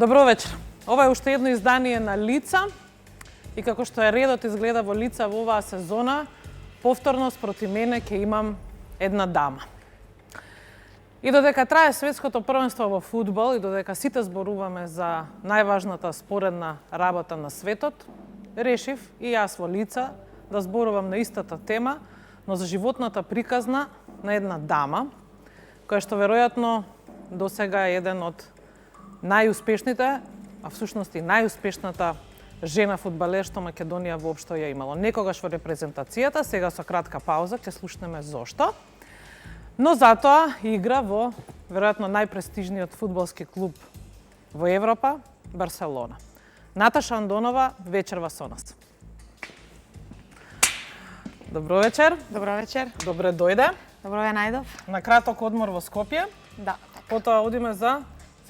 Добро вечер. Ова е уште едно издание на Лица и како што е редот изгледа во Лица во оваа сезона, повторно спроти мене ќе имам една дама. И додека трае светското првенство во фудбал и додека сите зборуваме за најважната споредна работа на светот, решив и јас во Лица да зборувам на истата тема, но за животната приказна на една дама, која што веројатно досега е еден од најуспешните, а всушност и најуспешната жена фудбалер што Македонија воопшто ја имало. Некогаш во репрезентацијата, сега со кратка пауза ќе слушнеме зошто. Но затоа игра во веројатно најпрестижниот фудбалски клуб во Европа, Барселона. Наташа Андонова вечерва со нас. Добро вечер. Добро вечер. Добре дојде. Добро ве најдов. На краток одмор во Скопје. Да. Потоа одиме за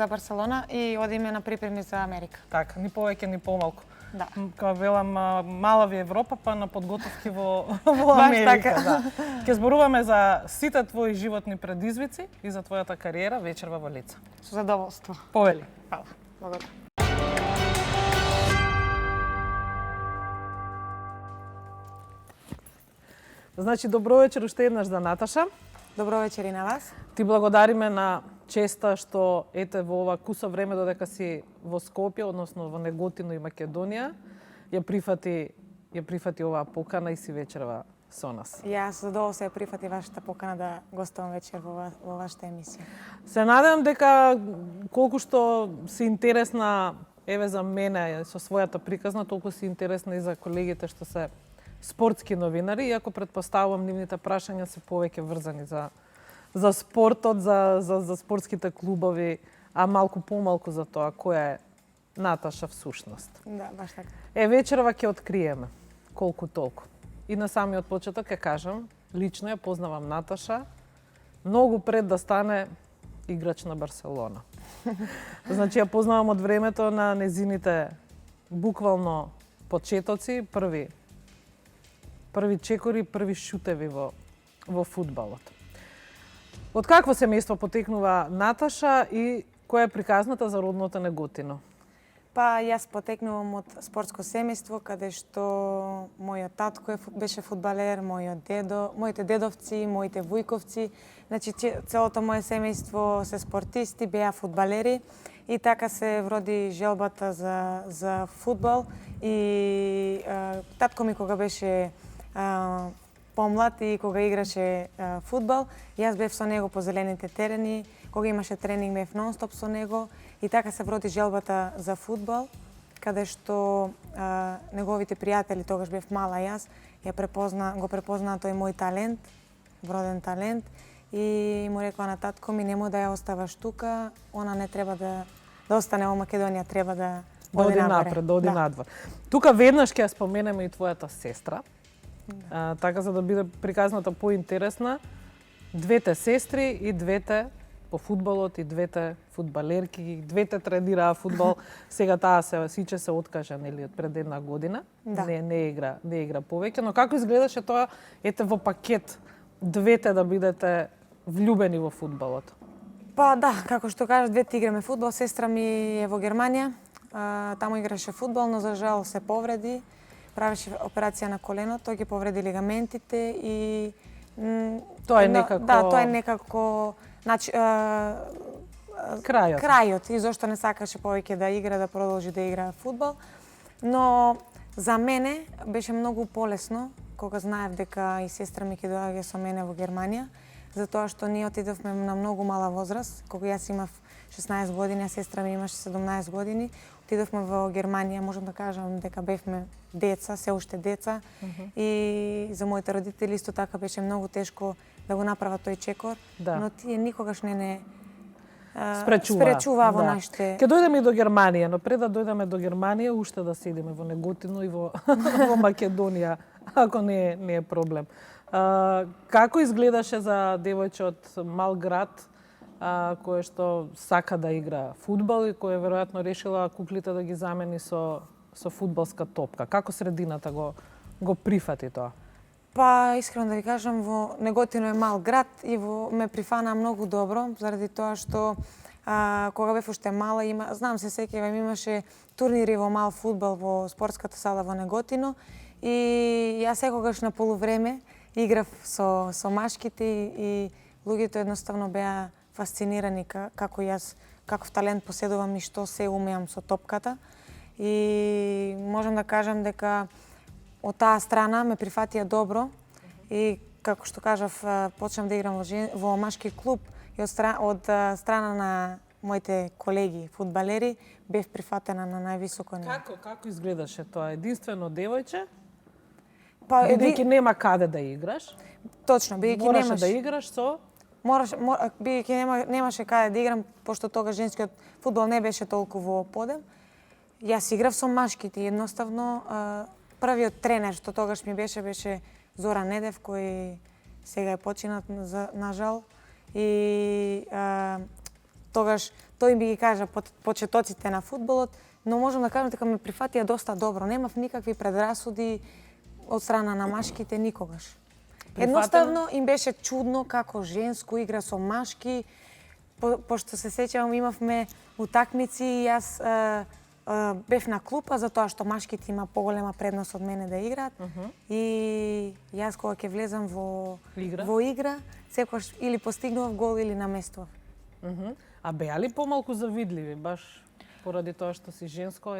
Барселона и одиме на припреми за Америка. така, ни повеќе ни помалку. Да. Кога велам мала ви Европа, па на подготовки во Баш Америка. така. Да. Ќе зборуваме за сите твои животни предизвици и за твојата кариера вечерва во Лица. Со задоволство. Повели. Фала. Благодарам. Значи, добро вечер уште еднаш за Наташа. Добро вечер и на вас. Ти благодариме на честа што ете во ова кусо време додека си во Скопје, односно во Неготино и Македонија, ја прифати оваа покана и си вечерва со нас. Јас со задоволство ја прифати вашата покана да гостувам вечер во вашата емисија. Се надевам дека колку што си интересна еве за мене со својата приказна, толку си интересна и за колегите што се спортски новинари, иако претпоставувам нивните прашања се повеќе врзани за спортот, за спортските клубови, а малку помалку за тоа која е Наташа всушност. Да, баш така. Вечерва ќе откриеме колку толку. И на самиот почеток ќе кажам, лично ја познавам Наташа многу пред да стане играч на Барселона. Значи ја познавам од времето на незините буквално почетоци, први чекори, први шутеви во фудбалот. Од какво семејство потекнува Наташа и која е приказната за родното Неготино? Па јас потекнувам од спортско семејство каде што мојот татко беше фудбалер, моите дедовци, моите вујковци, значи целото мое семејство се спортисти, беа фудбалери и така се вроди желбата за фудбал и татко ми кога беше помлад и кога играше фудбал, јас бев со него по зелените терени, кога имаше тренинг бев нон-стоп со него и така се вроди желбата за фудбал, каде што неговите пријатели, тогаш бев мала јас, го препознаа тој мој талент, вроден талент и му рекоа на татко ми немој да ја оставаш тука, она не треба да остане во Македонија, треба да оди напред, да оди надвор. Тука веднаш ќе ја споменеме и твојата сестра. Така за да биде приказната поинтересна, двете сестри и двете по фудбалот и двете фудбалерки, и двете тренираа фудбал. Сега таа сиче се откажа нели од пред една година. Да. Не игра повеќе, но како изгледаше тоа ете во пакет двете да бидете влюбени во фудбалот? Па да, како што кажа, двете играме фудбал, сестра ми е во Германија, таму играше фудбал, но за жал се повреди. Правеше операција на колено, тој ги повреди лигаментите и тоа е некако Да, тоа е некако крајот и зошто не сакаше повеќе да игра, да продолжи да игра фудбал. Но за мене беше многу полесно кога знаев дека и сестра ми ќе доаѓа со мене во Германија, затоа што ние отидовме на многу мала возраст, кога јас имав 16 години, а сестра ми имаше 17 години. Отидовме во Германија, можам да кажам дека бевме деца, се уште деца. И за моите родители исто така беше многу тешко да го направат тој чекор, но тие никогаш не спречуваа во нашите... Ке дојдеме и до Германија, но пред да дојдеме до Германија, уште да седиме во Неготино и во Македонија, ако не е проблем. Како изгледаше за девојче од мал град, кој што сака да игра фудбал и кој веројатно решила куклите да ги замени со фудбалска топка? Како средината го прифати тоа? Па, искрено да ви кажам, во Неготино е мал град и ме прифана многу добро, заради тоа што кога бев уште мала, знам се сеќавам, имаше турнири во мал фудбал во спортската сала во Неготино и јас секогаш на полувреме играв со машките и луѓето едноставно беа фасцинирани како јас, каков талент поседувам и што се умеам со топката. И можам да кажам дека од таа страна ме прифатија добро и како што кажав, почнав да играм во машки клуб и од страна на моите колеги фудбалери бев прифатена на највисоко ниво. Како изгледаше тоа? Единствено девојче? Па Бидејќи нема каде да играш? Точно, бидејќи Мораше да играш со бидејќи немаше каде да играм, пошто тога женскиот фудбал не беше толку во подем. Јас играв со машките и едноставно првиот тренер што тогаш ми беше Зоран Недев, кој сега е починат на жал. И тогаш тој ми ги кажа почетоците на фудбалот, но можам да кажам дека ме прифатија доста добро. Немав никакви предрасуди од страна на машките никогаш. Едноставно им беше чудно како женско игра со машки, пошто се сеќавам имавме утакмици и јас бев на клупа затоа што машките има поголема предност од мене да играат. И јас кога ќе влезам во игра, секогаш или постигнував гол или наместував. А беа ли помалку завидливи, баш поради тоа што си женско,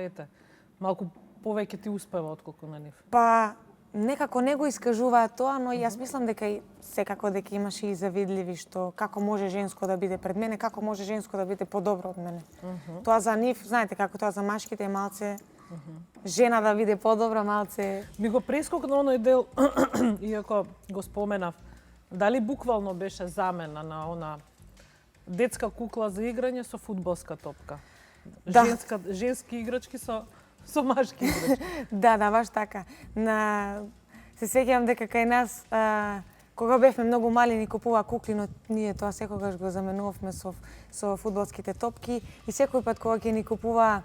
малку повеќе ти успева отколку на нив? Па, некако не го искажуваат тоа, но јас мислам дека секако дека имаше и завидливи што како може женско да биде пред мене, како може женско да биде подобро од мене. Тоа за нив, знаете како тоа за машките е малце жена да биде подобра, малце. Ми го прескокна оној дел, иако го споменав, дали буквално беше замена на она детска кукла за играње со фудбалска топка? Да. Женски играчки со машки играчки. Да, баш така. Се сеќавам дека кај нас, кога бевме многу мали, ни купува кукли, но ние тоа секогаш го заменувавме со фудбалските топки и секој пат кога ќе ни купува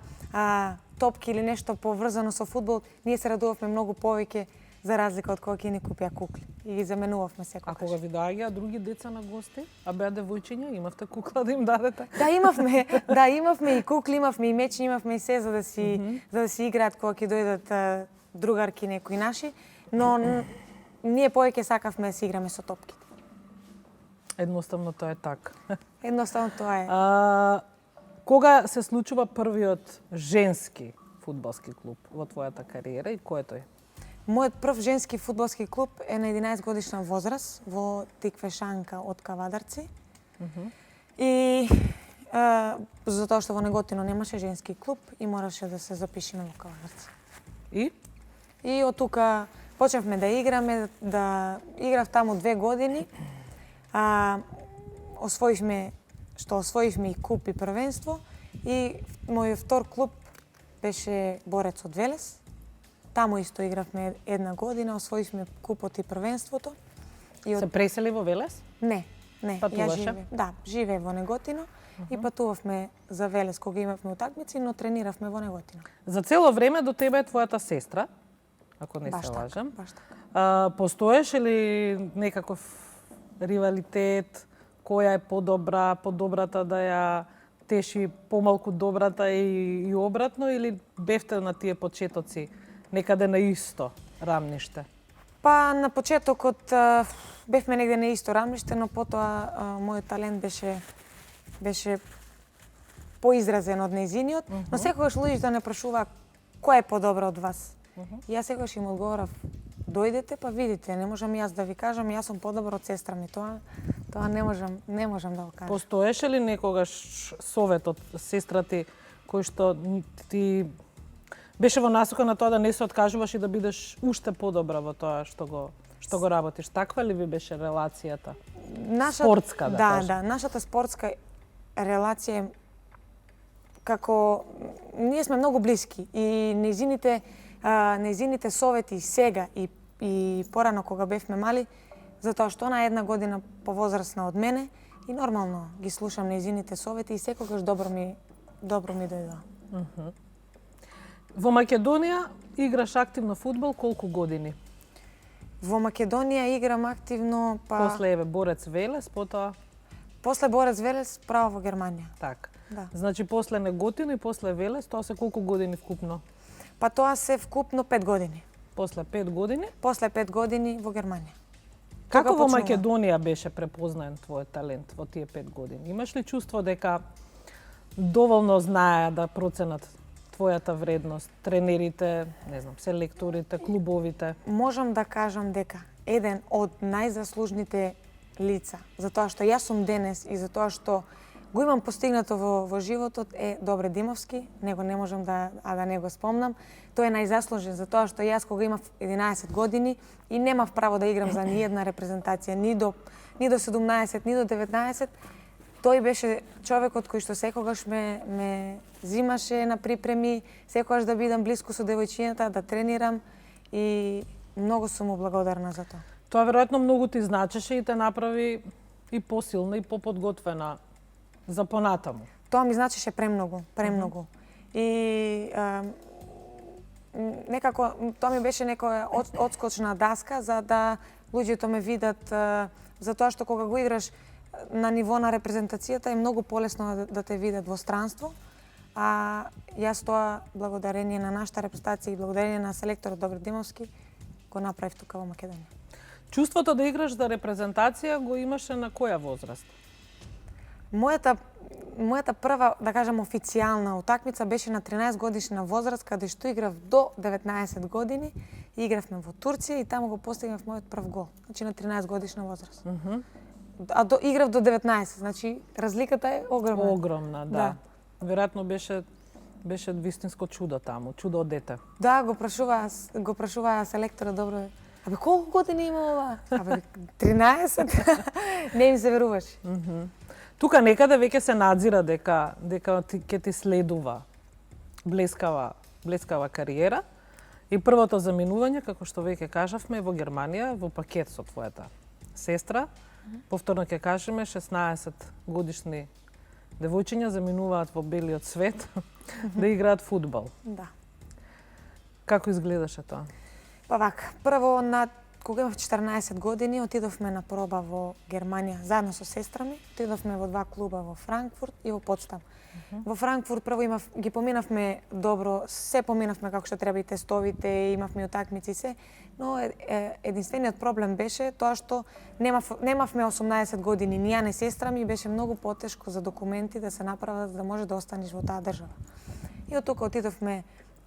топки или нешто поврзано со фудбал, ние се радувавме многу повеќе за разлика од кога ќе ни купија кукли. И ги заменувавме секогаш. А кога ви доаѓаа други деца на гости, а беа девојчиња, имавте кукла да им дадете? Да, имавме и кукли, имавме и мечи, имавме и се за да си играат кога ќе дојдат другарки некои наши, но ние повеќе сакавме да си играме со топките. Едноставно тоа е така. Едноставно тоа е. Кога се случува првиот женски фудбалски клуб во твојата кариера и кој е тој? Мојот прв женски фудбалски клуб е на 11 годишна возраст во Тиквешанка од Кавадарци. И затоа што во Неготино немаше женски клуб и мораше да се запишеме во Кавадарци. И од тука почнавме да играме, играв таму 2 години. Освоивме и куп и првенство и мојот втор клуб беше Борец од Велес. Таму исто игравме 1 година, освоивме купот и првенството. Се пресели во Велес? Не. Патуваше? Живеев во Неготино и патувавме за Велес кога имавме утакмици, но трениравме во Неготино. За цело време до тебе е твојата сестра, ако не се лажам. Баш така. Постоеше ли некаков ривалитет, која е подобрата да ја теши помалку добрата и обратно, или бевте на тие почетоци некаде на исто рамниште? Па на почетокот бевме негде на исто рамниште, но потоа мојот талент беше поизразен од нејзиниот, но секогаш луѓето не прашуваа кој е подобро од вас. И јас секогаш им одговорав: дојдете па видите, не можам јас да ви кажам, јас сум подобро од сестра ми, тоа не можам да го кажам. Постоеше ли некогаш совет од сестра ти кој што ти беше во насока на тоа да не се откажуваш и да бидеш уште подобра во тоа што го работиш? Таква ли ви беше релацијата? Спортска, да кажем. Да, нашата спортска релација е како ние сме многу блиски и нејзините совети сега и порано кога бевме мали, затоа што она е 1 година повозрасна од мене и нормално ги слушам нејзините совети и секогаш добро ми дојдоа. Во Македонија играш активно фудбал колку години? Во Македонија играм активно После Борец Велес, потоа? После Борец Велес, право во Германија. Така. Да. Значи после Неготино и после Велес, тоа се колку години вкупно? Па тоа се вкупно 5 години. После 5 години? После 5 години во Германија. Како Кога во почнува? Македонија беше препознаен твојот талент во тие 5 години? Имаш ли чувство дека доволно знаеа да проценат твојата вредност, тренерите, не знам, селекторите, клубовите? Можам да кажам дека еден од најзаслужните лица за тоа што јас сум денес и за тоа што го имам постигнато во животот е Добре Димовски, него не можам да не го спомнам. Тој е најзаслужен за тоа што јас кога имав 11 години и немав право да играм за ни една репрезентација, ни до 17, ни до 19, тој беше човекот кој што секогаш ме зимаше на припреми, секогаш да бидам блиску со девојчињата, да тренирам и многу сум му благодарна за тоа. Тоа веројатно многу ти значеше и те направи и посилна и поподготвена за понатаму. Тоа ми значеше премногу, премногу. И некако тоа ми беше некоја одскочна даска за да луѓето ме видат, за тоа што кога го играш на ниво на репрезентацијата е многу полесно да те видат во странство. А јас тоа благодарение на нашата репрезентација и благодарение на селекторот Добре Димовски го направив тука во Македонија. Чувството да играш за репрезентација го имаше на која возраст? Мојата прва, да кажам, официјална утакмица беше на 13 годишна возраст, каде што играв до 19 години. Игравме во Турција и таму го постигнав мојот прв гол. Значи на 13 годишна возраст. А играв до 19, значи разликата е огромна. Огромна, да. Веројатно беше вистинско чудо таму, чудо од дете. Да, го прашуваа селекторот добро. Абе колку години има ова? Абе 13. Не им се веруваше. Тука некаде веќе се надзира дека ќе ти следува блескава кариера и првото заминување, како што веќе кажавме, во Германија, во пакет со твојата сестра. Повторно ќе кажеме, 16 годишни девојчиња заминуваат во белиот свет да играат фудбал. Да. Како изгледаше тоа? Па вака, прво кога имав 14 години, отидовме на проба во Германија заедно со сестра ми. Отидовме во два клуба во Франкфурт и во Потсдам. Во Франкфурт прво ги поминавме добро, се поминавме како што треба и тестовите, имавме утакмици се, но единствениот проблем беше тоа што немавме 18 години, ни ја не сестра ми, беше многу потешко за документи да се направат за да може да останеш во таа држава. И од тука отидовме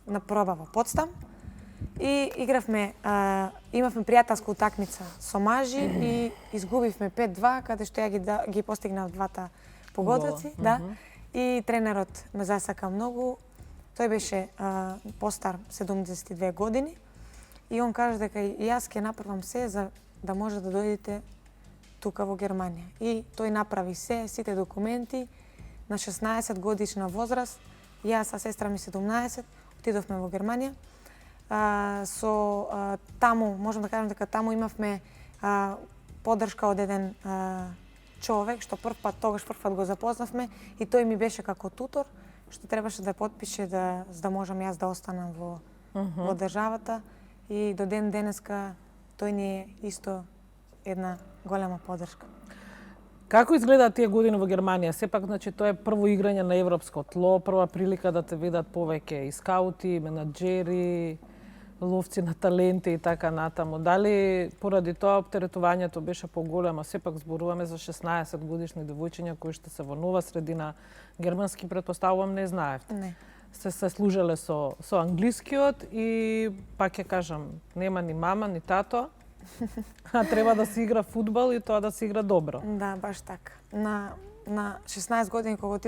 на проба во Потсдам. И игравме, имавме пријателска утакмица со мажи и изгубивме 5-2, каде што ја ги постигнав двата погодоци, да. И тренерот ме засака многу. Тој беше постар 72 години и он кажа дека јас ќе направам се за да може да дојдете тука во Германија. И тој направи сите документи на 16 годишна возраст. Јас со сестра ми 17 отидовме во Германија. Таму, можам да кажам дека таму имавме поддршка од еден човек што прв пат го запознавме и тој ми беше како тутор што требаше да потпише за да можам јас да останам во државата и до ден денеска тој ни е исто една голема поддршка. Како изгледаат тие години во Германија? Сепак, значи, тоа е прво играње на европско тло, прва прилика да те видат повеќе и скаути, и менаџери, ловци на таленти и така натаму. Дали поради тоа оптеретувањето беше поголемо? Сепак зборуваме за 16 годишни девојчиња кои што се во нова средина, германски претпоставувам не знаевте. Не. Се служеле со англискиот и пак ќе кажам, нема ни мама, ни тато, а треба да се игра фудбал и тоа да се игра добро. Да, баш така. На 16 години кога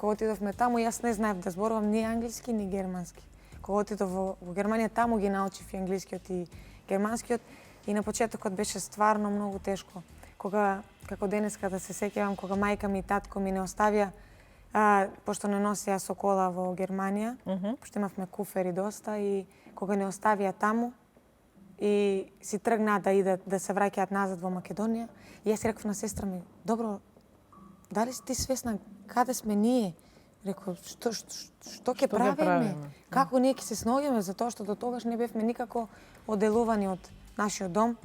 отидовме таму, јас не знаев да зборувам ни англиски, ни германски. Кога отидов во Германија, таму ги научив и англискиот и германскиот и на почетокот беше стварно многу тешко. Кога, како денеска да се сеќавам, кога мајка ми и татко ми не оставија, пошто не носија со кола во Германија, пошто имавме куфери доста и кога не оставија таму и си тргнаа да идат да се враќаат назад во Македонија, јас си реков на сестра ми, добро, дали си ти свесна каде сме ние? Реков, што ќе правиме? Како ние ќе се сноѓаме, затоа што до тогаш не бевме никако оделувани од нашиот дом.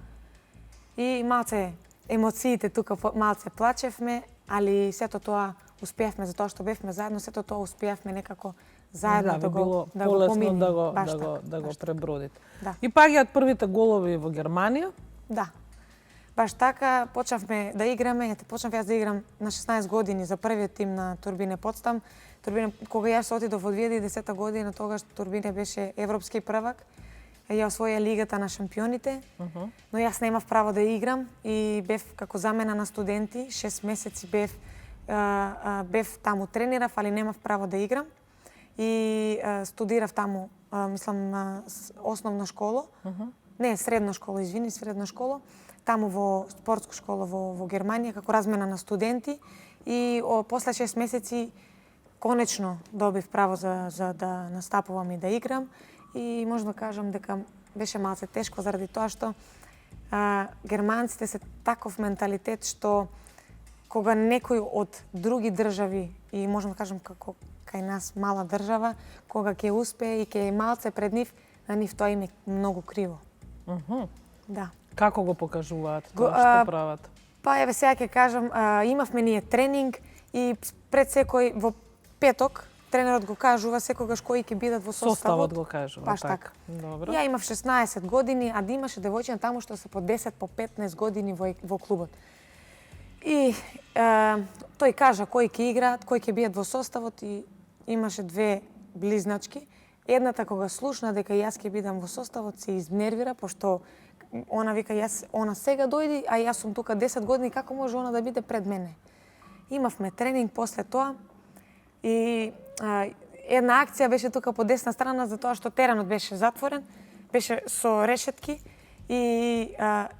И малце емоциите тука, малце плачевме, али сето тоа успеавме затоа што бевме заедно, сето тоа успеавме некако заедно да било полесно да го пребродите. Да. И паѓаат првите голови во Германија. Да. Баш така, почнавме да играме, почнав јас да играм на 16 години за првиот тим на Турбине Потсдам. Турбине, кога јас отидов во 2010 година, тогаш Турбине беше европски првак. Ја освоја лигата на шампионите, но јас немав право да играм и бев како замена на студенти, 6 месеци бев таму, тренирав, али немав право да играм. И студирав таму, мислам, на основна школа, не, средна школа, извини, средна школа, таму во спортска школа во Германија, како размена на студенти. И после 6 месеци конечно добив право за да настапувам и да играм. И можам да кажам дека беше малце тешко заради тоа што германците се таков менталитет што кога некој од други држави, и можам да кажам како кај нас мала држава, кога ќе успее и ќе е малце пред нив, на нив тоа им е многу криво. Да. Како го покажуваат тоа што прават? Па еве сега ќе кажам, имавме ние тренинг и пред секој во петок тренерот го кажува секогаш кои ќе бидат во составот. Составот го кажува, Баш така. Добро. Ја имав 16 години, а да имаше девојчиња таму што се по 10, по 15 години во клубот. И тој кажа кои ќе играат, кои ќе бидат во составот и имаше две близначки. Едната кога слушна дека јас ќе бидам во составот се изнервира, пошто она вика она сега дојди, а јас сум тука 10 години, како може она да биде пред мене? Имавме тренинг после тоа и една акција беше тука по десна страна затоа што теренот беше затворен, беше со решетки и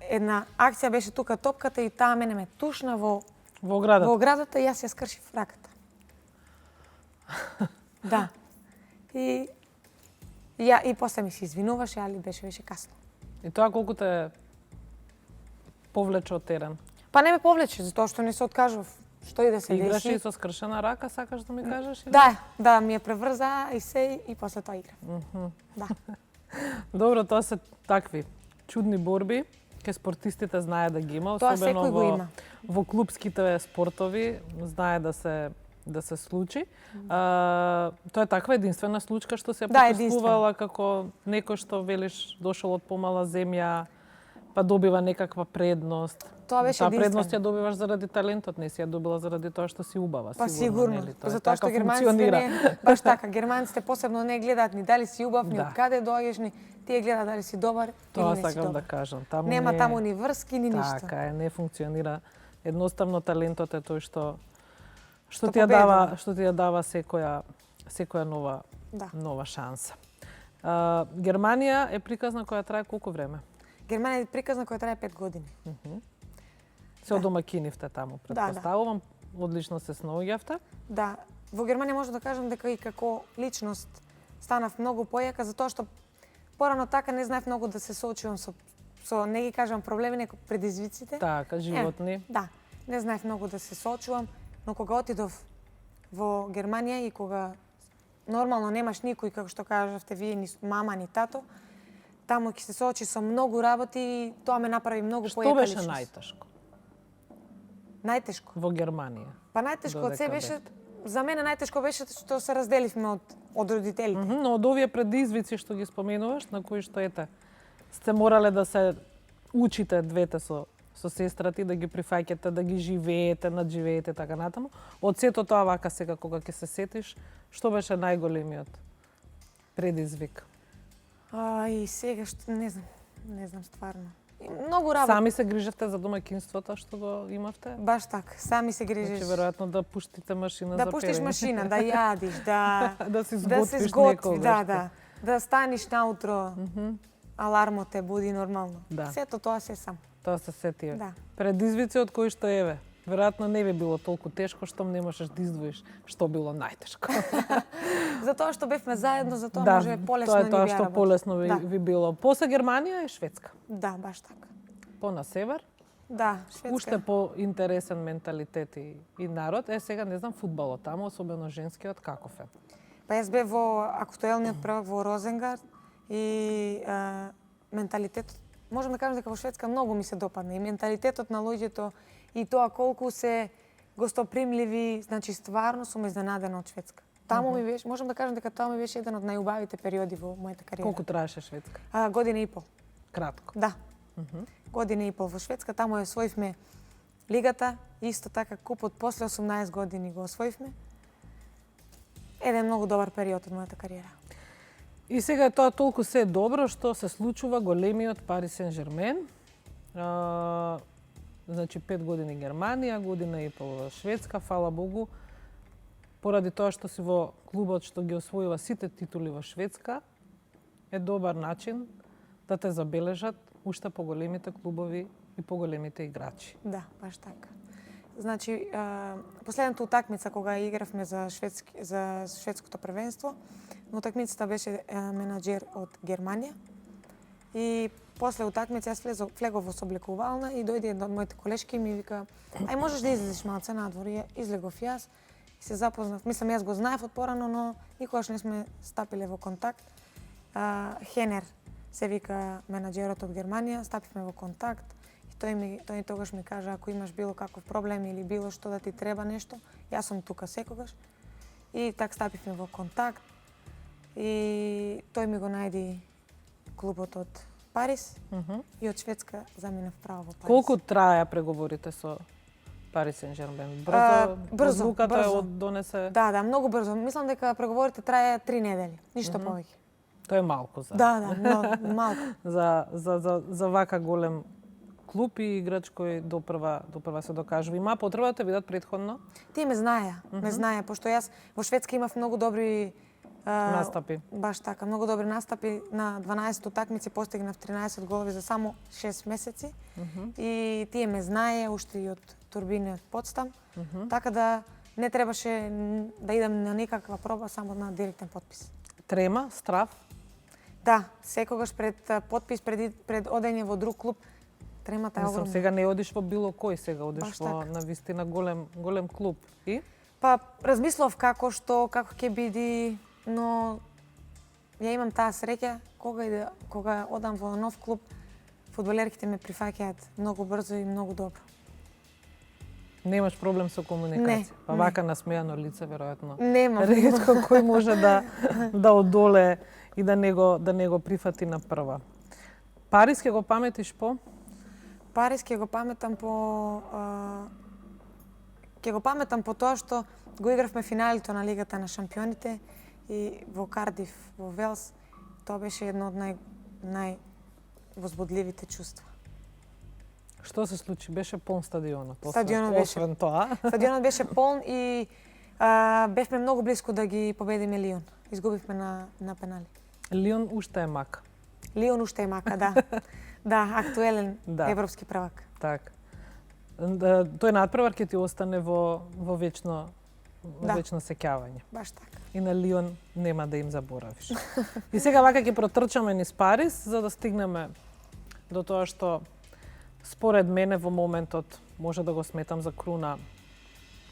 една акција беше тука топката и таа мене ме тушна во оградата и јас ја скршив раката. Да. И после ми се извинуваше, али беше касно. И тоа колку те повлече од терен? Па не ме повлече, затоа што не се откажав. Што и да се играш деси. И со скршена рака, сакаш да ми кажеш? Да, ми ја преврза и после тоа игра. Да. Добро, тоа се такви чудни борби, ке спортистите знае да ги има, особено во клупските спортови, знае да се случи. Тоа е таква единствена случка што се почувствувала како некој што велиш дошол од помала земја, па добива некаква предност. Тоа беше единствено. Предност ја добиваш заради талентот, не си ја добила заради тоа што си убава. Па сигурно, затоа што германците баш така, германците посебно не гледаат ни дали си убав, ни од каде доаѓаш, ни тие гледаат дали си добар или не си добар. Тоа сакам да кажам. Нема таму ни врски, ни ништо. Така е, не функционира. Едноставно талентот е тој што ти ја дава секоја нова шанса. Германија е приказна која трае колку време? Германија е приказна која трае 5 години. Се одомакинивте таму, претпоставувам. Одлично се снаоѓавте. Да. Во Германија можам да кажам дека и како личност станав многу појака, затоа што порано така не знаев многу да се соочувам со не ги кажам проблеми, неко предизвиците. Така, животни. Да, не знаев многу да се соочувам, но кога отидов во Германија и кога нормално немаш никој, како што кажавте вие, ни мама, ни тато, таму ќе се соочи со многу работи и тоа ме направи многу појака личност. Што беше најтешко? Најтешко? Во Германија. Па најтешко од се беше, за мене најтешко беше што се разделивме од родителите. Но од овие предизвици што ги споменуваш, на кои што сте морале да се учите двете со сестрати, да ги прифаќате, да ги живеете, надживеете така натаму. Од сето тоа вака сега кога ќе се сетиш, што беше најголемиот предизвик? И сега што не знам стварно. Многу работа. Сами се грижевте за домаќинството што го имавте? Баш така, сами се грижиш. Значи веројатно да пуштите машина за перење. Да пуштиш машина, да јадиш, да си сготвиш некогаш. Да станиш наутро. Алармот те буди нормално. Сето тоа се сам. Тоа се сетија. Да. Предизвици од кои што веројатно не би било толку тешко, штом не можеш да издвоиш што било најтешко. Затоа што бевме заедно, затоа може полесно ни тоа е тоа што полесно ви било. После Германија е Шведска. Да, баш така. На север? Да, Шведска. Уште поинтересен менталитет и народ. Сега не знам фудбалот таму, особено женскиот, каков е? Па јас бев во актуелниот првак во Розенгард и менталитетот, можам да кажам дека во Шведска многу ми се допадна и менталитетот на луѓето и тоа колку се гостопримливи, значи стварно сум изненадена од Шведска. Таму ми беше, можам да кажам дека тоа ми беше еден од најубавите периоди во мојата кариера. Колку траеше Шведска? Година и пол. Кратко. Да. Година и пол во Шведска, таму ја освоивме лигата, исто така купот после 18 години го освоивме. Еден многу добар период од мојата кариера. И сега е тоа толку се добро што се случува големиот Пари Сен-Жермен. Значи 5 години Германија, година и пол во Шведска, фала Богу. Поради тоа што си во клубот што ги освојува сите титули во Шведска, е добар начин да те забележат уште поголемите клубови и поголемите играчи. Да, баш така. Значи, последната утакмица кога игравме за шведското првенство, на утакмицата беше менаџер од Германија. И после утакмица јас влегов во соблекувална и дојде една од моите колешки и ми вика: "Ај можеш да излезеш малце надвор?" И излегов јас и се запознав. Мислам, јас го знаев од порано, но никогаш не сме стапиле во контакт. Хенер се вика менаџерот од Германија, стапивме во контакт и тој тогаш ми кажа: "Ако имаш било каков проблем или било што да ти треба нешто, јас сум тука секогаш." И так стапивме во контакт и тој ми го најди клубот од Париз и од Шведска заминав право во Париз. Колку траја преговорите со Пари Сен-Жермен? Брзо одлуката донесе? Да, многу брзо. Мислам дека преговорите траја 3 недели, ништо повеќе. Тоа е малку за. Да, малку. За вака голем клуб и играч кој допрва се докажува. Има потреба да те видат претходно? Тие ме знаеа, пошто јас во Шведска имав многу добри настапи. Баш така, многу добри настапи. На 12 утакмици постигнав 13 голови за само 6 месеци. И тие ме знаеа уште и од турбини од Потсдам. Така да не требаше да идам на никаква проба, само на директен потпис. Трема, страв? Да, секогаш пред потпис, пред одење во друг клуб, тремата е огромна. Мислам, сега не одиш во било кој, сега одиш Баш во така. навистина голем клуб. И? Па размислував како ќе биде, но ја имам таа среќа кога одам во нов клуб, фудбалерките ме прифаќаат многу брзо и многу добро. Немаш проблем со комуникација? Не, Па вака насмејано лице веројатно. Немам. Ретко кој може да одоле и да не го прифати на прва. Париз ќе го паметиш по? Париз ќе го паметам по тоа што го игравме финалито на Лигата на шампионите и во Кардиф, во Велс. Тоа беше едно од највозбудливите чувства. Што се случи? Беше полн стадионот. Стадионот беше. Освен тоа. Стадионот беше полн и бевме многу блиску да ги победиме Лион. Изгубивме на пенали. Лион уште е мак. Лион уште е мака, да. Да, актуелен европски првак. Так. Тој надпревар ќе ти остане во вечно сеќавање. Баш така. И на Лион нема да им заборавиш. И сега вака ќе протрчаме низ Париз за да стигнеме до тоа што според мене во моментот може да го сметам за круна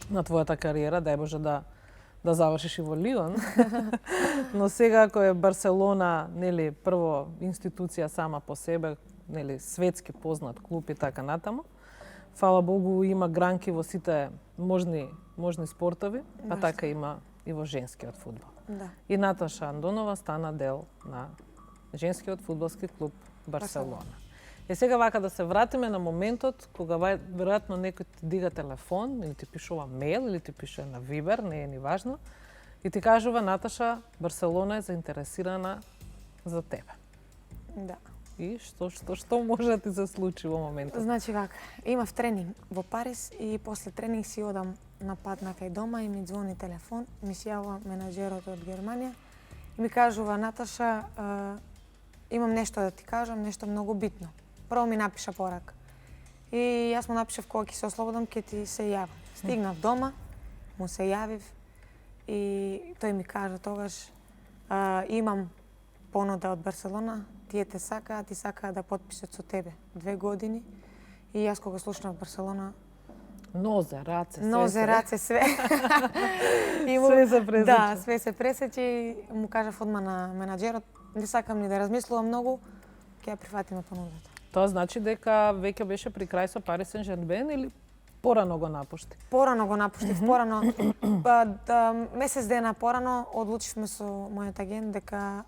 на твојата кариера, дај Боже да завршиш и во Лион. Но сега ако е Барселона, нели, прво институција сама по себе, нели, светски познат клуб и така натаму. Фала Богу, има гранки во сите можни спортови, а така има и во женскиот фудбал. Да. И Наташа Андонова стана дел на женскиот фудбалски клуб Барселона. И сега вака да се вратиме на моментот кога веројатно некој ти дига телефон или ти пишува мејл или ти пише на Вибер, не е ни важно, и ти кажува: Наташа, Барселона е заинтересирана за тебе. Да. И што може да ти се случи во моментот? Значи вака, имав тренинг во Париз и после тренинг си одам на пат на кај дома и ми звони телефон, ми се јавува менаџерот од Германија и ми кажува: Наташа, имам нешто да ти кажам, нешто многу битно. Прво ми напиша порака. И јас му напишав: кога ќе се ослободам, ќе ти се јавам. Стигнав дома, му се јавив и тој ми кажа тогаш: имам понуда од Барселона, тие те сакаат и сакаат да потпишат со тебе 2 години. И јас кога слушнав Барселона, Нозе, раце, све. Све се пресече. Да, све се пресече и му кажав одма на менаџерот: не сакам ни да размислувам многу, ќе ја прифатиме понудата. Тоа значи дека веќе беше при крај со Пари Сен-Жермен или Порано го напушти. Порано го напуштив, порано. Месец дена порано одлучивме со мојот агент дека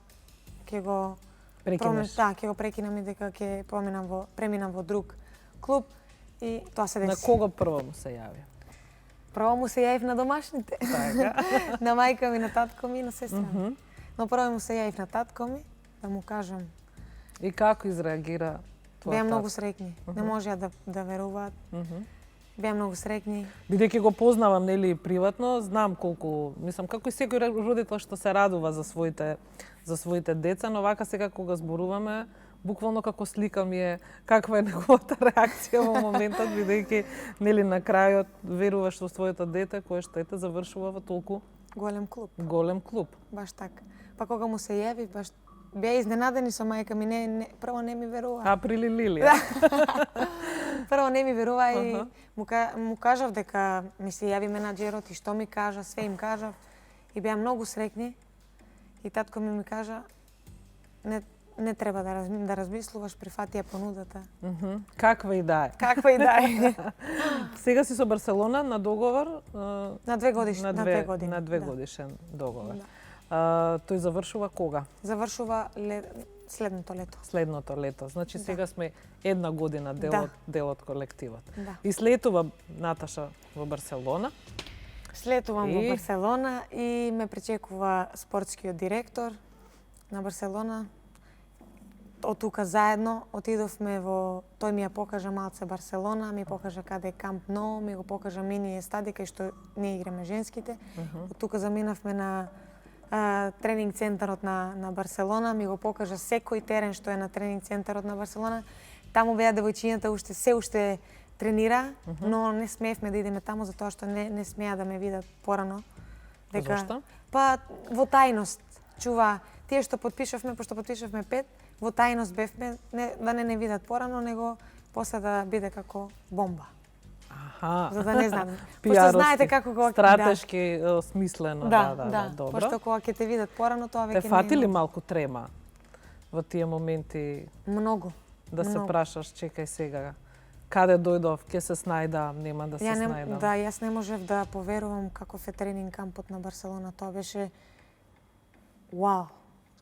ќе го Прекинеш. Да, ќе го прекинам и дека ќе преминам во друг клуб и тоа се деси. На кого прво му се јави? Прво му се јавив на домашните. Така. На мајка ми, на татко ми и на сестра ми. Но прво му се јавив на татко ми, да му кажам. И како изреагира твојата? Беа многу среќни. Не можеа да веруваат. Беа многу среќни. Бидејќи го познавам нели приватно, знам колку, мислам како и секој родител што се радува за своите деца, но вака сега кога зборуваме, буквално како слика ми е каква е неговата реакција во моментот, бидејќи нели на крајот веруваш во своето дете кое што ете завршува во толку Голем клуб. голем клуб. Баш така. Па кога му се јави, баш беа изненадени со мајка ми, прво не ми верува. Април и Лилија. Прво не ми верува и му кажав дека ми се јави менаџерот и што ми кажа, све им кажав и беа многу среќни. И татко ми кажа не треба да размислуваш, прифати ја понудата. Каква и да е. Каква и да е. Сега си со Барселона на договор На 2 години. На 2 годишен договор. Да. Тој завршува кога? Завршува следното лето. Следното лето. Значи Да. сега сме една година дел од колективот. Да. И слетува Наташа во Барселона. Слетувам во Барселона и ме пречекува спортскиот директор на Барселона. Од тука заедно отидовме тој ми ја покажа малце Барселона, ми покажа каде е Камп Ноу, ми го покажа мини стади кај што не играме женските. Од тука заминавме на тренинг центарот на Барселона, ми го покажа секој терен што е на тренинг центарот на Барселона. Таму беа девојчињата уште тренира, но не смеевме да идеме таму затоа што не смеа да ме видат порано. Зошто? Па во тајност. Чува, тие што потпишавме, пошто потпишавме 5, во тајност бевме, да не видат порано, него после да биде како бомба. Аха. За да не знам. Пошто Пиаровски. знаете како кога Стратешки смислено, да, добро. Пошто кога ќе те видат порано, тоа веќе Те фати ли малку трема во тие моменти? Многу. Да се прашаш, чекај сега, каде дојдов, ќе се снајдам, нема да се снајдам. Да, јас не можев да поверувам каков е тренинг кампот на Барселона. Тоа беше вау.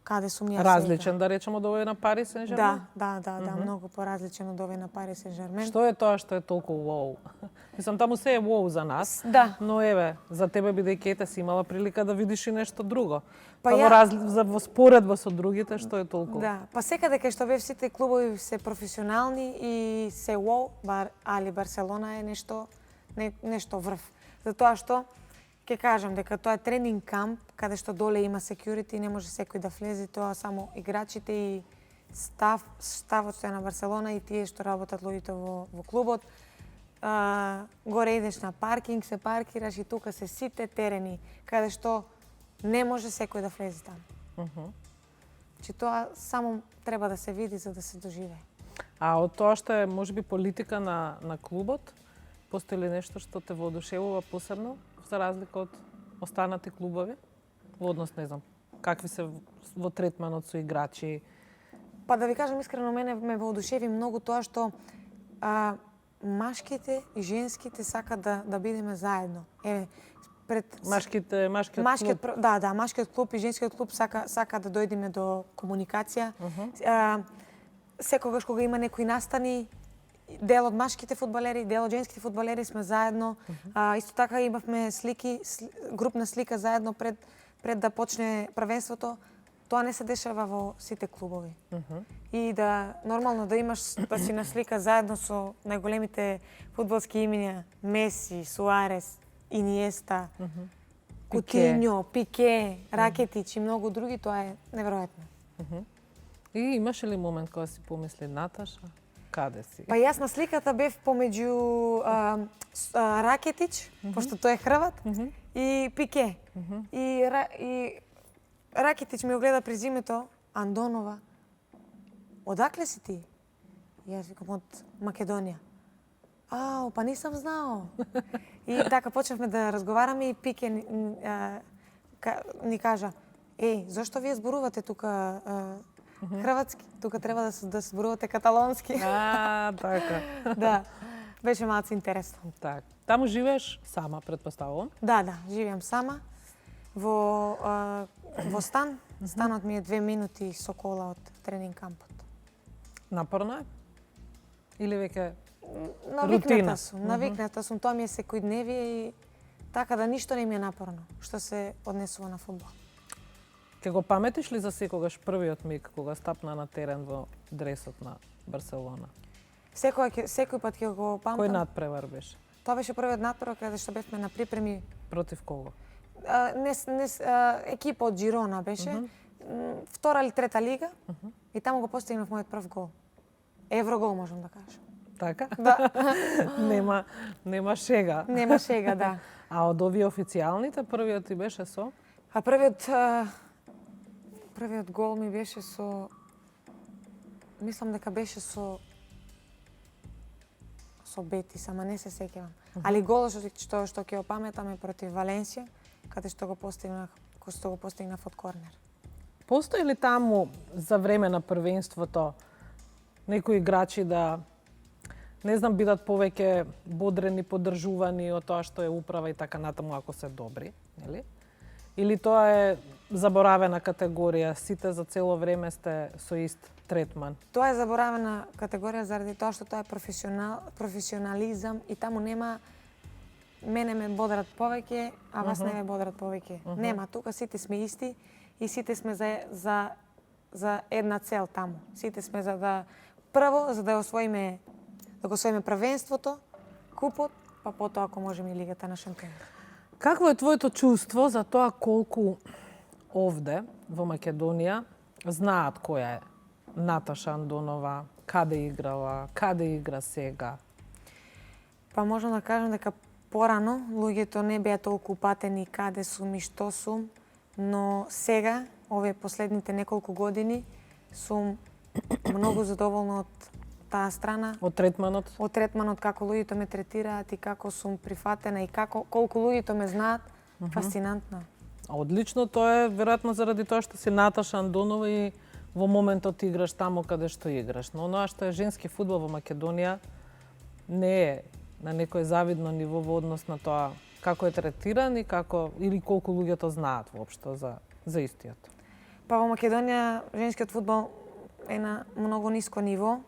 Каде сум јас? Различен, да речеме, од овој на Парис Сен-Жермен? Да, многу поразличен од овој на Парис Сен-Жермен. Што е тоа што е толку воу? Мислам, таму се е воу за нас, Да. но еве, за тебе бидејќи ете си имала прилика да видиш и нешто друго. Па во споредба со другите, што е толку? Да, па секаде кај што бев сите клубови се професионални и се воу, али Барселона е нешто врв. Затоа што ќе кажам дека тоа е тренинг камп каде што доле има security, не може секој да влезе, тоа само играчите и ставот што е на Барселона и тие што работат луѓето во клубот. Горе идеш на паркинг, се паркираш и тука се сите терени каде што не може секој да влезе таму. Че тоа само треба да се види за да се доживее. А од тоа што е можеби политика на клубот, постои ли нешто што те воодушевува посебно за разлика од останати клубови? Во однос, не знам, какви се во третманот со играчи? Па да ви кажам искрено, мене ме воодушеви многу тоа што машките и женските сакат да бидеме заедно. Еве, Машкиот клуб? Да, машкиот клуб и женскиот клуб сака да дојдеме до комуникација. Секогаш кога има некои настани, дел од машките фудбалери, дел од женските фудбалери сме заедно. Исто така имавме групна слика заедно пред да почне првенството. Тоа не се дешава во сите клубови. И нормално да имаш да си на слика заедно со најголемите фудбалски имиња, Меси, Суарес, Иниеста, Кутиньо, Пике, Ракетич и многу други, тоа е неверојатно. И имаше ли момент кога си помисли, Наташа, каде си? Па јас на сликата бев помеѓу Ракетич, пошто тој е Хрват, и Пике. И Ракетич ме огледа през името, Андонова. Одакле си ти? Јас викам од Македонија. Ау, па нисам знао. И така почнавме да разговараме и Пике ни кажа, зошто вие зборувате тука хрватски? Тука треба да зборувате каталонски. Така. Да. беше малку интересно. Так. Таму живееш сама, предпоставувам. Да, живеам сама во стан. Станот ми е 2 минути со кола од тренинг кампот. Напорно е? Или веќе рутина? Навикната сум, тоа ми е секојдневие и така да ништо не ми е напорно што се однесува на фудбал. Ке го паметиш ли за секогаш првиот миг кога стапна на терен во дресот на Барселона? Секој пат ќе го памтам. Кој надпревар беше? Тоа беше првиот надпревар каде што бевме на припреми. Против кого? Екипа од Джирона беше. Втора или трета лига. И таму го постигнав мојот прв гол. Еврогол можам да кажам. Така? Да. Нема шега. Нема шега, да. А од овие официјалните првиот ти беше со? А првиот гол ми беше со, мислам дека беше со Бетис, ама не се сеќавам. Али голот што ќе го паметам е против Валенсија, каде што го постигнав од корнер. Постои ли таму за време на првенството некои играчи да бидат повеќе бодрени, поддржувани од тоа што е управа и така натаму ако се добри, нели? Или тоа е заборавена категорија, сите за цело време сте со ист третман? Тоа е заборавена категорија заради тоа што тоа е професионализам и таму нема мене ме бодрат повеќе, а вас не ме бодрат повеќе. Нема, тука сите сме исти и сите сме за една цел таму. Сите сме за да го освоиме првенството, купот, па потоа ако можеме и Лигата на шампионите. Какво е твоето чувство за тоа колку овде, во Македонија, знаат која е Наташа Андонова, каде играла, каде игра сега? Па можам да кажам дека порано луѓето не беа толку упатени каде сум и што сум, но сега, овие последните неколку години, сум многу задоволна од таа страна. Од третманот? Од третманот, како луѓето ме третираат и како сум прифатена и колку луѓето ме знаат, фасцинантно. Одлично, тоа е веројатно заради тоа што си Наташа Андонова и во моментот играш таму каде што играш. Но оноа што е женски фудбал во Македонија не е на некој завидно ниво во однос на тоа како е третиран и или колку луѓето знаат воопшто за истиот. Па во Македонија женскиот фудбал е на многу ниско ниво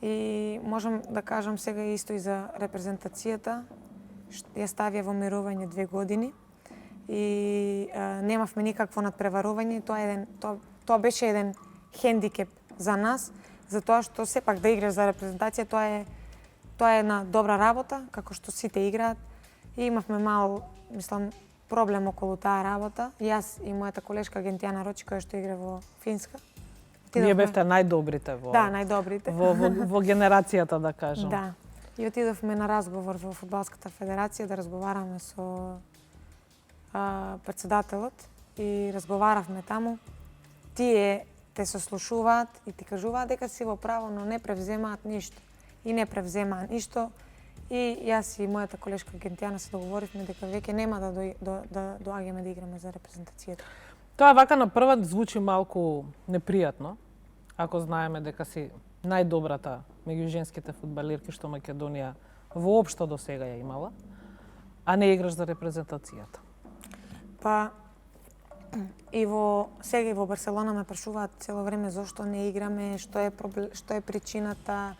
и можам да кажам сега исто и за репрезентацијата. Ја ставија во мирување 2 години и немавме никакво надпреварување. Тоа беше еден хендикеп за нас, затоа што сепак да играш за репрезентација, тоа е една добра работа, како што сите играат. И имавме мал, проблем околу таа работа. Јас и мојата колешка Гентјана Рочи, која што игра во Финска. Вие бевте најдобрите најдобрите. Во генерацијата, да кажам. Да. И отидовме на разговор во Фудбалската федерација да разговараме со председателот и разговаравме таму. Тие те сослушуваат и ти кажуваат дека си во право, но не превземаат ништо. И не превземаа ништо. И јас и мојата колешка Гентјана се договоривме дека веќе нема да доаѓаме да играме за репрезентацијата. Тоа вака на прва звучи малку непријатно, ако знаеме дека си најдобрата меѓу женските фудбалерки што Македонија воопшто до сега ја имала, а не играш за репрезентацијата. Па и сега и во Барселона ме прашуваат цело време зошто не играме, што е причината,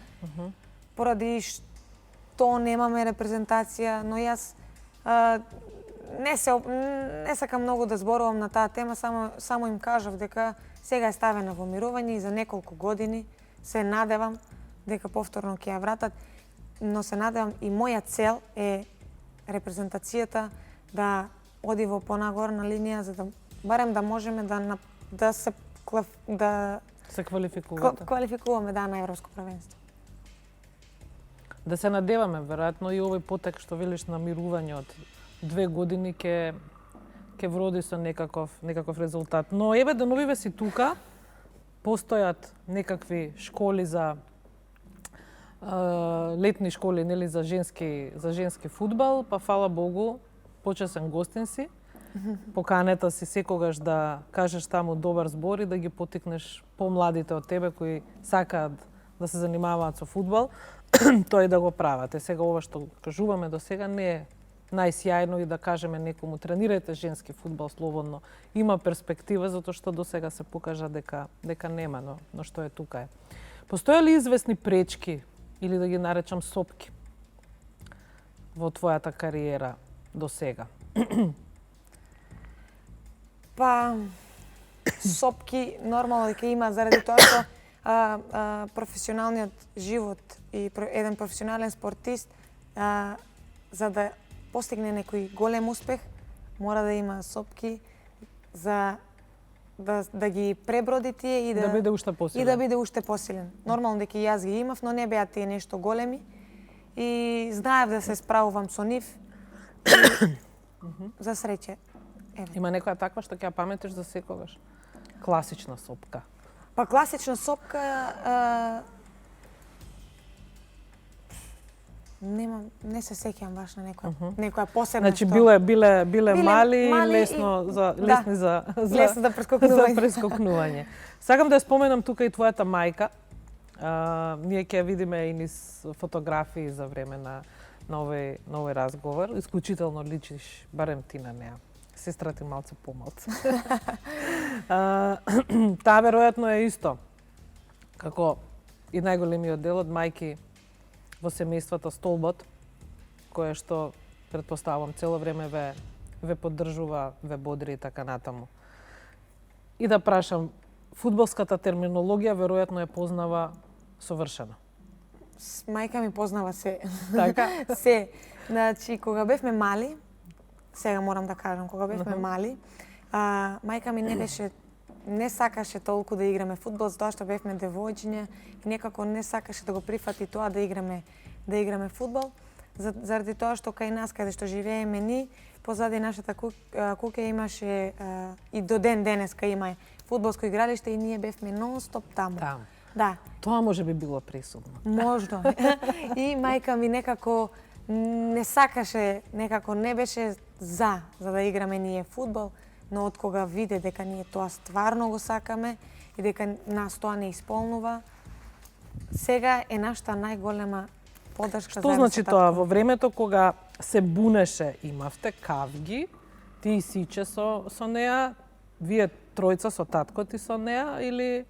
поради што немаме репрезентација, но јас не сакам многу да зборувам на таа тема, само им кажав дека сега е ставена во мирување и за неколку години се надевам дека повторно ќе ја вратат, но се надевам и моја цел е репрезентацијата да оди во понагорна линија за да барем да можеме да се квалификуваме на европско првенство. Да се надеваме, веројатно и овој потек што велиш на мирување од 2 години ќе вроди со некаков резултат. Но еве деновиве си тука, постојат некакви школи за летни школи, нели, за женски фудбал, па фала Богу, почесен гостин си. Поканета си секогаш да кажеш таму добар збор и да ги потикнеш помладите од тебе кои сакаат да се занимаваат со фудбал, тој да го прават. Сега ова што кажуваме до сега не е најсјајно и да кажеме некому тренирајте женски фудбал слободно. Има перспектива затоа што до сега се покажа дека нема, но што е тука е. Постоја ли известни пречки или да ги наречам сопки во твојата кариера до сега? Па, сопки нормално дека има заради тоа што професионалниот живот и еден професионален спортист за да постигне некој голем успех мора да има сопки за да ги преброди тие и да биде уште посилен. И да биде уште посилен. Нормално дека и јас ги имав, но не беа тие нешто големи и знаев да се справувам со нив. За среќа. Има некоја таква што ќе ја паметиш за секогаш? Класична сопка. Па класична сопка не се сеќавам баш на некоја посебна. Значи биле мали и лесни за прескокнување. Сакам да ја споменам тука и твојата мајка. Ние ќе ја видиме и низ фотографии за време на овој разговор. Исклучително личиш, барем ти на неа. Сестра ти малце помалце. Таа веројатно е исто, како и најголемиот дел од мајки во семејствата столбот, кое што, предпоставам, цело време ве поддржува, ве бодри и така натаму. И да прашам, фудбалската терминологија веројатно ја познава совршено. Мајка ми познава се. Така? Се. Значи, кога бевме мали, сега морам да кажам, кога бевме мали, мајка ми не сакаше толку да играме фудбал, затоа што бевме девојчиња и некако не сакаше да го прифати тоа да играме фудбал, заради тоа што кај нас, каде што живееме ни, позади нашата куќа имаше и до ден денеска има фудбалско игралиште и ние бевме нон-стоп таму. Да. Тоа може би било пресудно. Можно. И мајка ми некако не сакаше, некако не беше за да играме ние фудбал, но од кога виде дека ние тоа стварно го сакаме и дека нас тоа не исполнува, сега е нашата најголема поддршка. Што значи тоа? Во времето кога се бунеше, имавте кавги, ти и сиче со неа, вие тројца со татко ти со неа или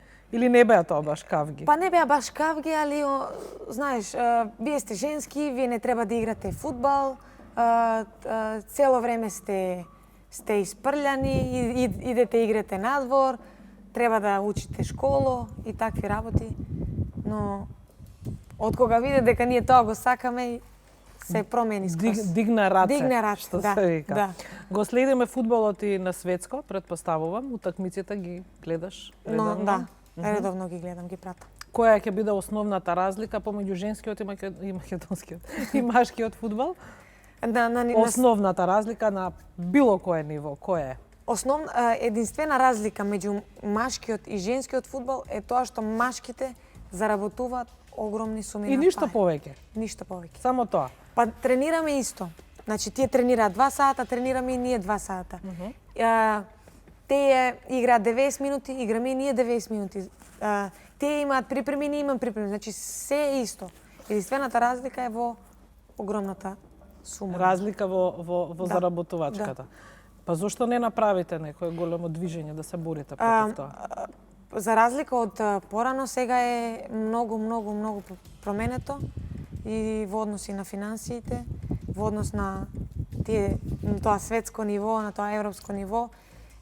не беа тоа баш кавги? Па не беа баш кавги, али знаеш, вие сте женски, вие не треба да играте фудбал, цело време сте испрљани, идете играте надвор, треба да учите школо и такви работи. Но од кога виде дека ние тоа го сакаме, се промени скрос. Дигна раце, што да, се вика. Да. Го следиме фудбалот и на светско, предпоставувам, утакмиците ги гледаш редовно? Но, да, редовно ги гледам, ги пратам. Која ќе биде основната разлика помеѓу женскиот и македонскиот и машкиот фудбал? Основната разлика на било кое ниво, кој е? Единствена разлика меѓу машкиот и женскиот фудбал е тоа што машките заработуваат огромни суми на пари. И ништо повеќе? Ништо повеќе. Само тоа? Па тренираме исто. Значи, тие тренираат 2 сата, тренираме и ние 2 сата. Тие играат 90 минути, играме и ние 90 минути. Тие имаат припреми, ние имам припреми. Значи, се е исто. Единствената разлика е во огромната сума. Разлика во заработувачката. Да. Па зошто не направите некое големо движење да се борите против тоа? За разлика од порано, сега е многу променето и во односи на финансиите, во однос на тоа светско ниво, на тоа европско ниво.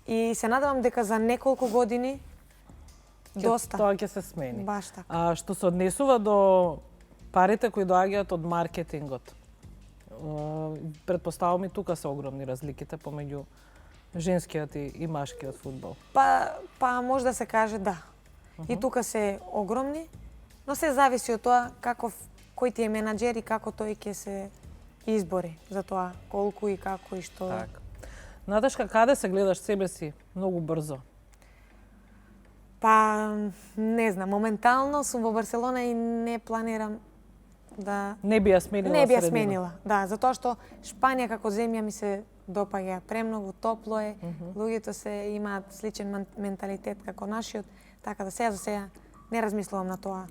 И се надевам дека за неколку години доста тоа ќе се смени. Баш така. А што се однесува до парите кои доаѓаат од маркетингот, предпоставам и тука се огромни разликите помеѓу женскиот и машкиот фудбал. Па може да се каже да. И тука се огромни, но се зависи од тоа кој ти е менаџер и како тој ќе се избори за тоа колку и како и што. Така. Наташка, каде се гледаш себе си многу брзо? Па не знам, моментално сум во Барселона и не планирам да не би ја сменила. Не би ја сменила. Да, затоа што Шпанија како земја ми се допаѓа премногу, топло е, луѓето се имаат сличен менталитет како нашиот, така да сега за сега не размислувам на тоа.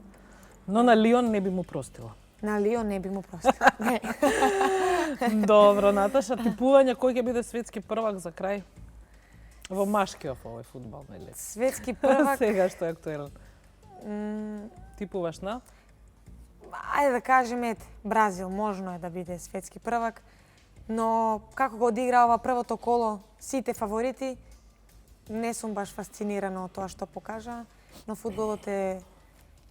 Но на Лион не би му простила. На Лион не би му простила. Не. Добро, Наташа, типување кој ќе биде светски првак за крај? Во машкиот овој фудбал, нели? Светски првак. Сега што е актуелен. Типуваш на? Ајде да кажеме, Бразил можно е да биде светски првак, но како го одигра ова првото коло, сите фаворити, не сум баш фасцинирана од тоа што покажа, но фудбалот е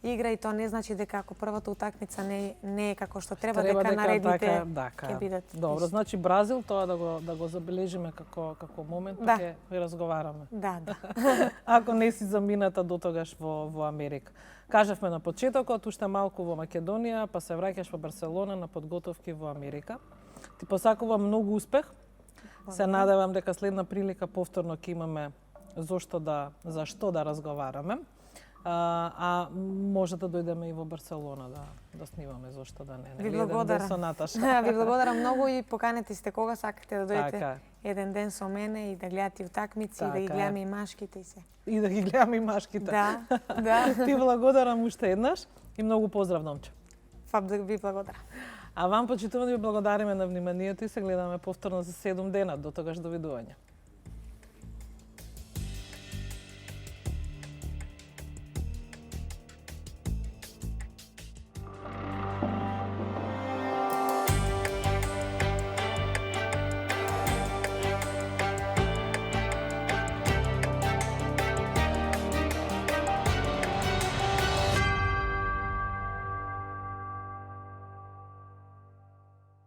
игра и тоа не значи дека ако првата утакмица не е како што треба дека наредните ќе бидат. Добро, значи Бразил, тоа да го забележиме како момент, Да. ќе разговараме. Да, да. Ако не си замината до тогаш во Америка. Кажавме на почетокот, уште малку во Македонија, па се враќаш во Барселона на подготовки во Америка. Ти посакувам многу успех. Се надевам дека следна прилика повторно ќе имаме за што да разговараме. А може да дојдеме и во Барселона да снимаме, зошто да не. Ви благодарам. Со Наташа. Ви благодарам многу и поканете сте кога сакате да дојдете Така. еден ден со мене и да гледате утакмици, и да ги Така е. гледаме и машките и се. И да ги гледаме и машките. Да, да. Ти благодарам уште еднаш и многу поздрав, Номче. Ви благодарам. А вам, почитувани, ви благодариме на вниманието и се гледаме повторно за 7 дена. До тогаш, довидување.